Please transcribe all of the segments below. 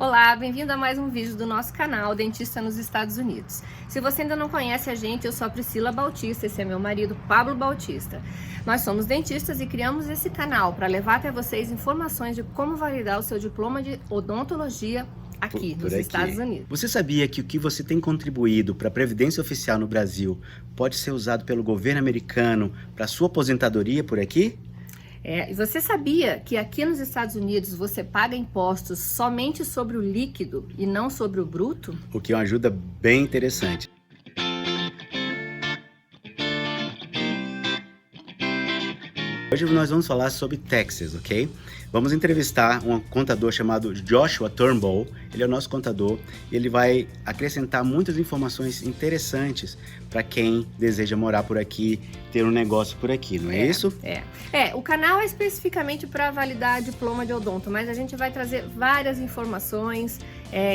Olá, bem-vindo a mais um vídeo do nosso canal Dentista nos Estados Unidos. Se você ainda não conhece a gente, eu sou a Priscila Bautista, esse é meu marido Pablo Bautista. Nós somos dentistas e criamos esse canal para levar até vocês informações de como validar o seu diploma de odontologia aqui nos Estados Unidos. Você sabia que o que você tem contribuído para a previdência oficial no Brasil pode ser usado pelo governo americano para sua aposentadoria por aqui? E você sabia que aqui nos Estados Unidos você paga impostos somente sobre o líquido e não sobre o bruto? O que é uma ajuda bem interessante. Hoje nós vamos falar sobre taxes, ok? Vamos entrevistar um contador chamado Joshua Turnbow. Ele é o nosso contador e ele vai acrescentar muitas informações interessantes para quem deseja morar por aqui, ter um negócio por aqui, não é isso? O canal é especificamente para validar diploma de odonto, mas a gente vai trazer várias informações,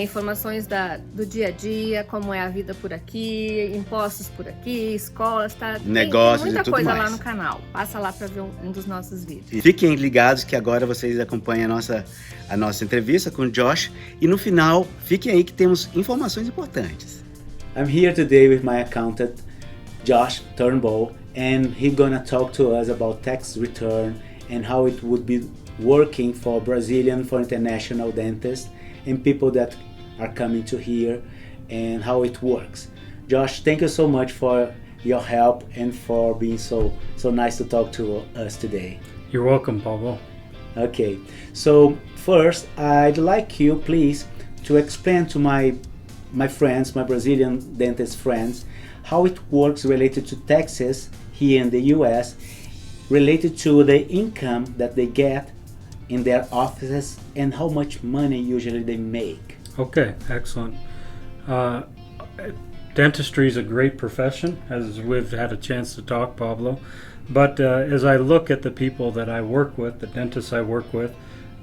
informações do dia a dia, como é a vida por aqui, impostos por aqui, escolas, negócios tem muita e tudo coisa mais lá no canal. Passa lá para ver um dos nossos vídeos. E fiquem ligados que agora vocês acompanham a nossa entrevista com o Josh e no final, fiquem aí que temos informações importantes. I'm here today with my accountant, Josh Turnbow, and he's gonna talk to us about tax return and how it would be working for Brazilian, for international dentists and people that are coming to here and how it works. Josh, thank you so much for your help and for being so nice to talk to us today. You're welcome, Pablo. Okay, so first I'd like you please to explain to my friends, my Brazilian dentist friends, how it works related to taxes here in the US, related to the income that they get in their offices and how much money usually they make. Okay, excellent. Dentistry is a great profession, as we've had a chance to talk, Pablo. But as I look at the people that I work with, the dentists I work with,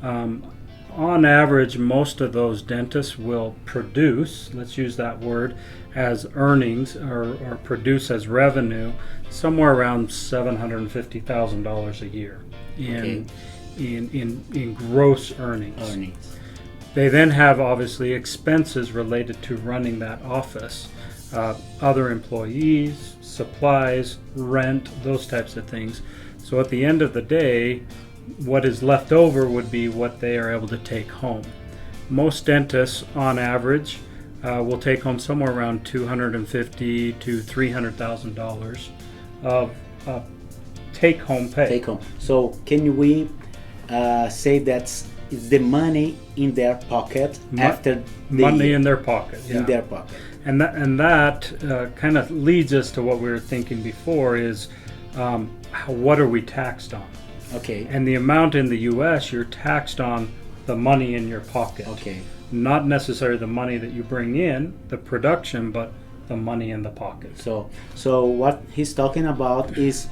on average, most of those dentists will produce, let's use that word, as earnings or produce as revenue somewhere around $750,000 a year in gross earnings. They then have obviously expenses related to running that office, other employees, supplies, rent, those types of things. So at the end of the day, what is left over would be what they are able to take home. Most dentists, on average, will take home somewhere around $250,000 to $300,000 of take-home pay. Take home. So can we say that's the money in their pocket after the money in their pocket? Yeah. In their pocket. And that kind of leads us to what we were thinking before is what are we taxed on? Okay. And the amount in the U.S., you're taxed on the money in your pocket. Okay. Not necessarily the money that you bring in, the production, but the money in the pocket. So what he's talking about is,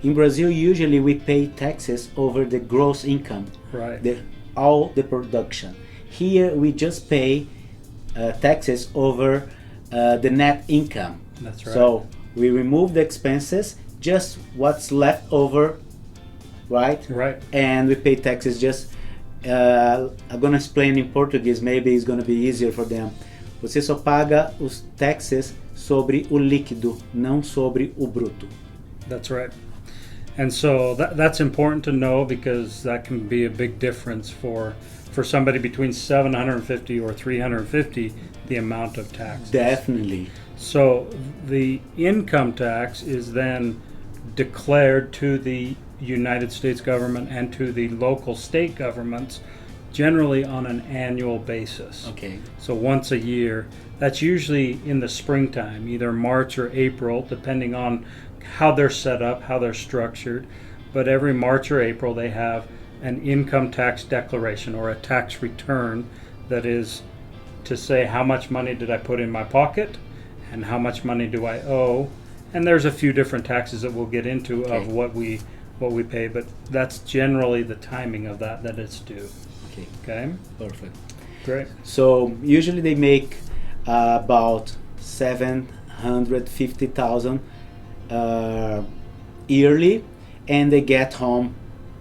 in Brazil, usually we pay taxes over the gross income. Right. All the production. Here we just pay taxes over the net income. That's right. So we remove the expenses, just what's left over. Right? And we pay taxes just, I'm gonna explain in Portuguese, maybe it's gonna be easier for them. Você só paga os taxes sobre o líquido, não sobre o bruto. That's right. And so that's important to know because that can be a big difference for somebody between 750 or 350, the amount of tax. Definitely. So the income tax is then declared to the United States government and to the local state governments generally on an annual basis. Okay. So once a year. That's usually in the springtime, either March or April, depending on how they're set up, how they're structured. But every March or April they have an income tax declaration or a tax return that is to say how much money did I put in my pocket and how much money do I owe. And there's a few different taxes that we'll get into of what we pay, but that's generally the timing of that it's due. Okay. Perfect. Great. So usually they make about 750,000 yearly, and they get home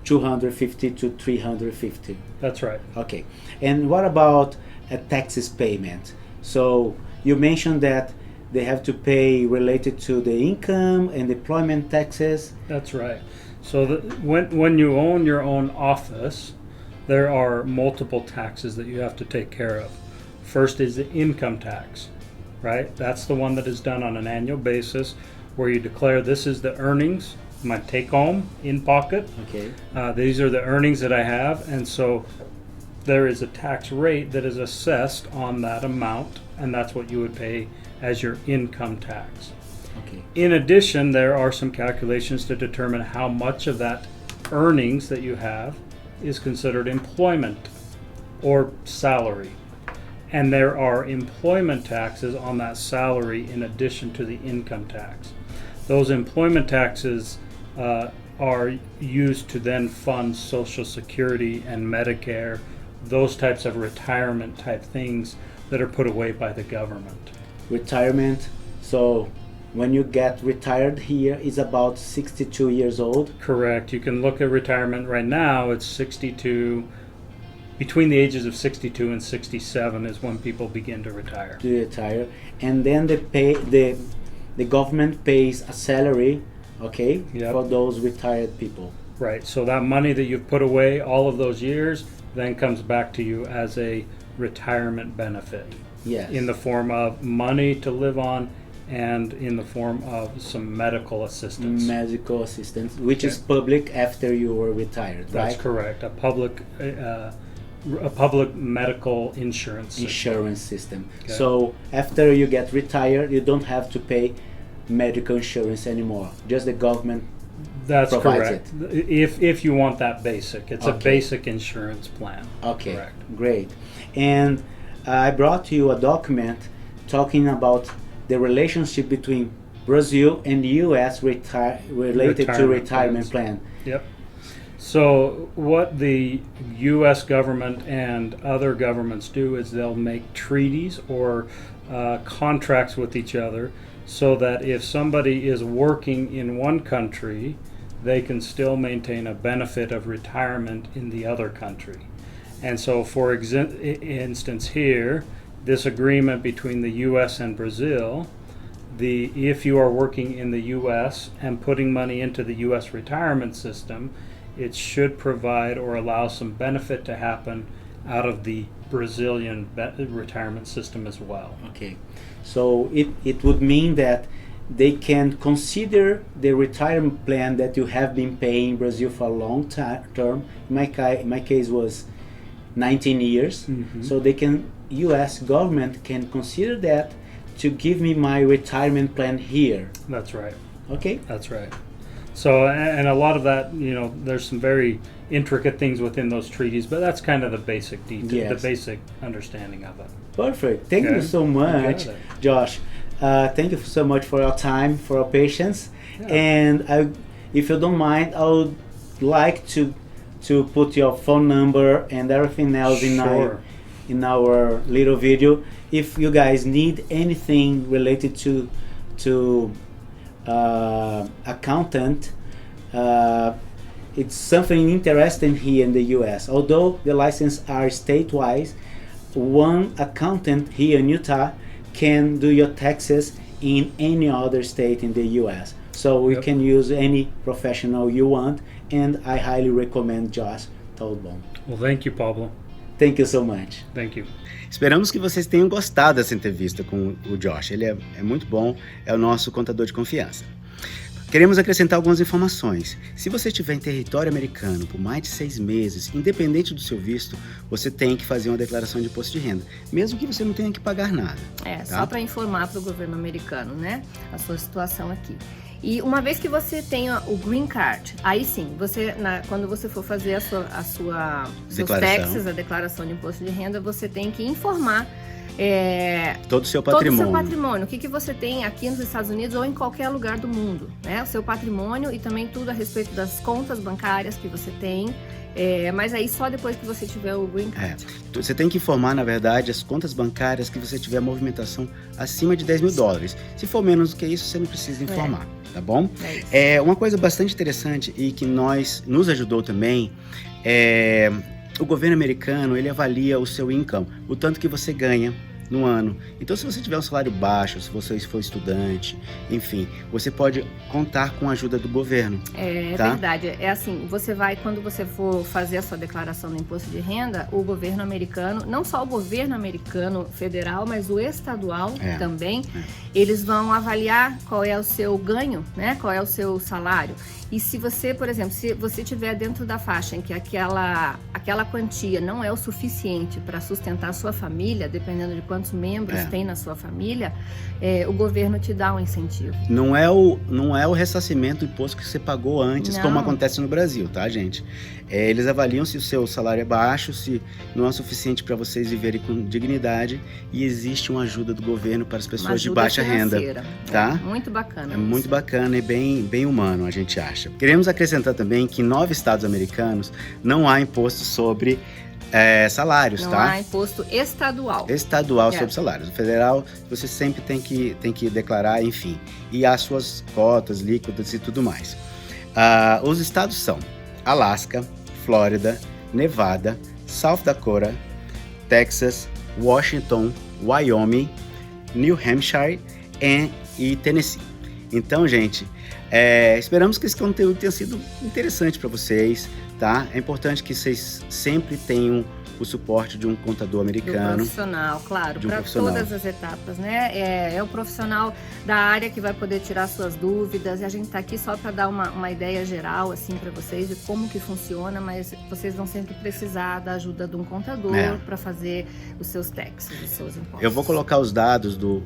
250 to 350. That's right. Okay. And what about a taxes payment. So you mentioned that they have to pay related to the income and employment taxes. That's right. So when you own your own office, there are multiple taxes that you have to take care of. First is the income tax, right? That's the one that is done on an annual basis, where you declare this is the earnings, my take home in pocket. Okay. These are the earnings that I have, and so there is a tax rate that is assessed on that amount, and that's what you would pay as your income tax. Okay. In addition, there are some calculations to determine how much of that earnings that you have is considered employment or salary. And there are employment taxes on that salary in addition to the income tax. Those employment taxes are used to then fund Social Security and Medicare, those types of retirement type things that are put away by the government. Retirement, so when you get retired here is about 62 years old. Correct. You can look at retirement right now, it's 62, between the ages of 62 and 67 is when people begin to retire. To retire, and then the government pays a salary, okay, Yep. for those retired people. Right. So that money that you've put away all of those years then comes back to you as a retirement benefit Yes. in the form of money to live on and in the form of some medical assistance. Medical assistance, which is Okay. public after you were retired, That's right? correct. A public medical insurance system. Insurance system. Okay. So after you get retired, you don't have to pay medical insurance anymore. Just the government. That's provides correct. If you want that basic, it's a Okay. basic insurance plan. Okay, Correct. great. And I brought you a document talking about the relationship between Brazil and the U.S. related to retirement plan. Yep. So what the U.S. government and other governments do is they'll make treaties or contracts with each other so that if somebody is working in one country, they can still maintain a benefit of retirement in the other country. And so for instance here, this agreement between the U.S. and Brazil, if you are working in the U.S. and putting money into the U.S. retirement system, it should provide or allow some benefit to happen out of the Brazilian retirement system as well. Okay, so it would mean that they can consider the retirement plan that you have been paying in Brazil for a long term. My case was 19 years. Mhm. So U.S. government can consider that to give me my retirement plan here. That's right. Okay. That's right. So, and a lot of that, there's some very intricate things within those treaties, but that's kind of the basic detail, Yes. the basic understanding of it. Perfect. Thank you Okay. so much, You got it. Josh. Thank you so much for your time, for your patience. Yeah. And if you don't mind, I would like to put your phone number and everything else Sure. in our little video. If you guys need anything related to accountant, it's something interesting here in the U.S. Although the licenses are state-wise, one accountant here in Utah can do your taxes in any other state in the U.S. So you Yep. can use any professional you want, and I highly recommend Josh Turnbow. Well, thank you, Pablo. Thank you so much. Thank you. Esperamos que vocês tenham gostado dessa entrevista com o Josh. Ele é muito bom, é o nosso contador de confiança. Queremos acrescentar algumas informações. Se você estiver em território americano por mais de 6 meses, independente do seu visto, você tem que fazer uma declaração de imposto de renda, mesmo que você não tenha que pagar nada. Só para informar para o governo americano, né, a sua situação aqui. E uma vez que você tenha o Green Card, aí sim, quando você for fazer seus taxes, a declaração de imposto de renda, você tem que informar todo o seu patrimônio. Todo o seu patrimônio, o que você tem aqui nos Estados Unidos ou em qualquer lugar do mundo, né? O seu patrimônio e também tudo a respeito das contas bancárias que você tem, mas aí só depois que você tiver o Green Card. Você tem que informar, na verdade, as contas bancárias que você tiver movimentação acima de $10 mil. Se for menos do que isso, você não precisa informar, tá bom? É isso. Uma coisa bastante interessante e que nos ajudou também o governo americano, ele avalia o seu income, o tanto que você ganha no ano. Então, se você tiver um salário baixo, se você for estudante, enfim, você pode contar com a ajuda do governo. Tá? Verdade. É assim, quando você for fazer a sua declaração do imposto de renda, o governo americano, não só o governo americano federal, mas o estadual também, eles vão avaliar qual é o seu ganho, né? Qual é o seu salário. E se você, por exemplo, se você estiver dentro da faixa em que aquela quantia não é o suficiente para sustentar a sua família, dependendo de quantos membros tem na sua família, o governo te dá um incentivo. Não é o ressarcimento do imposto que você pagou antes, como acontece no Brasil, tá, gente? Eles avaliam se o seu salário é baixo, se não é suficiente para vocês viverem com dignidade, e existe uma ajuda do governo para as pessoas de baixa renda, tá? Muito bacana. É muito bacana e bem humano, a gente acha. Queremos acrescentar também que em 9 estados americanos não há imposto sobre salários, não tá? Não há imposto estadual. Estadual sobre salários. O federal, você sempre tem que declarar, enfim. E as suas cotas líquidas e tudo mais. Os estados são Alasca, Flórida, Nevada, South Dakota, Texas, Washington, Wyoming, New Hampshire e Tennessee. Então, gente, esperamos que esse conteúdo tenha sido interessante para vocês, tá? É importante que vocês sempre tenham o suporte de um contador americano. Do profissional, claro, para todas as etapas, né? É o profissional da área que vai poder tirar suas dúvidas, e a gente está aqui só para dar uma ideia geral, assim, para vocês de como que funciona, mas vocês vão sempre precisar da ajuda de um contador para fazer os seus taxes, os seus impostos. Eu vou colocar os dados do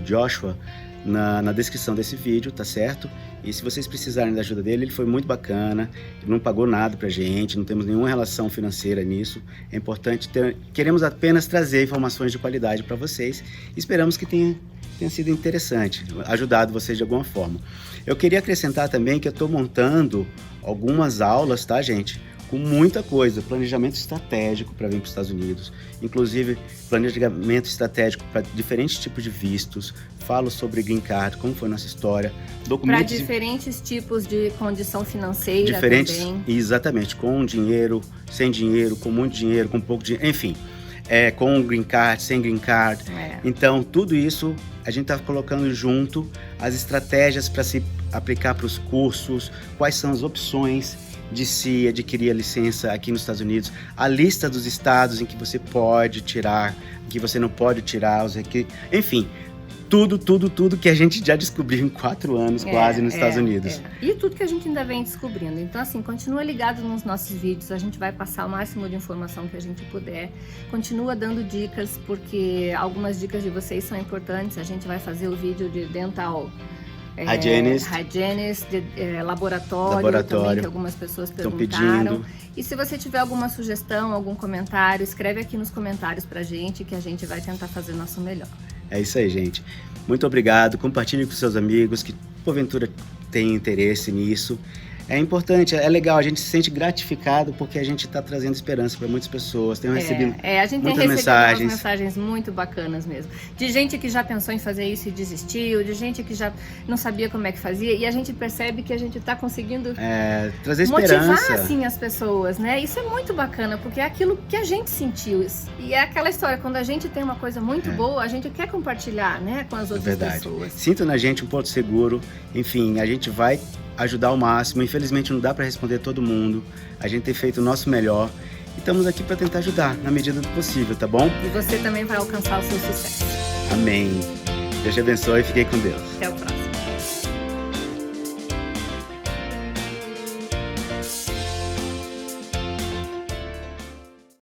Joshua na descrição desse vídeo, tá certo? E se vocês precisarem da ajuda dele, ele foi muito bacana, ele não pagou nada pra gente, não temos nenhuma relação financeira nisso. É importante queremos apenas trazer informações de qualidade para vocês. Esperamos que tenha sido interessante, ajudado vocês de alguma forma. Eu queria acrescentar também que eu estou montando algumas aulas, tá, gente? Com muita coisa, planejamento estratégico para vir para os Estados Unidos, inclusive planejamento estratégico para diferentes tipos de vistos. Falo sobre green card, como foi nossa história, documentos para diferentes tipos de condição financeira também. Exatamente, com dinheiro, sem dinheiro, com muito dinheiro, com pouco dinheiro, enfim, com green card, sem green card. Então, tudo isso a gente está colocando junto, as estratégias para se aplicar para os cursos, quais são as opções de se adquirir a licença aqui nos Estados Unidos, a lista dos estados em que você pode tirar, em que você não pode tirar, enfim, tudo que a gente já descobriu em 4 anos quase nos Estados Unidos. E tudo que a gente ainda vem descobrindo. Então, assim, continua ligado nos nossos vídeos, a gente vai passar o máximo de informação que a gente puder. Continua dando dicas, porque algumas dicas de vocês são importantes. A gente vai fazer o vídeo de dental hygienist, laboratório também, que algumas pessoas perguntaram. E se você tiver alguma sugestão, algum comentário, escreve aqui nos comentários pra gente, que a gente vai tentar fazer o nosso melhor. É isso aí, gente. Muito obrigado. Compartilhe com seus amigos que porventura têm interesse nisso. É importante, é legal, a gente se sente gratificado porque a gente está trazendo esperança para muitas pessoas. Tenho recebido a gente muitas tem recebido mensagens. umas mensagens muito bacanas mesmo. De gente que já pensou em fazer isso e desistiu, de gente que já não sabia como é que fazia, e a gente percebe que a gente está conseguindo trazer esperança. Motivar, assim, as pessoas, né? Isso é muito bacana, porque é aquilo que a gente sentiu. E é aquela história, quando a gente tem uma coisa muito boa, a gente quer compartilhar, né, com as outras pessoas. Sinta na gente um porto seguro. Enfim, a gente vai ajudar ao máximo. Infelizmente não dá para responder todo mundo. A gente tem feito o nosso melhor e estamos aqui para tentar ajudar na medida do possível, tá bom? E você também vai alcançar o seu sucesso. Amém. Deus te abençoe e fiquem com Deus. Até o próximo.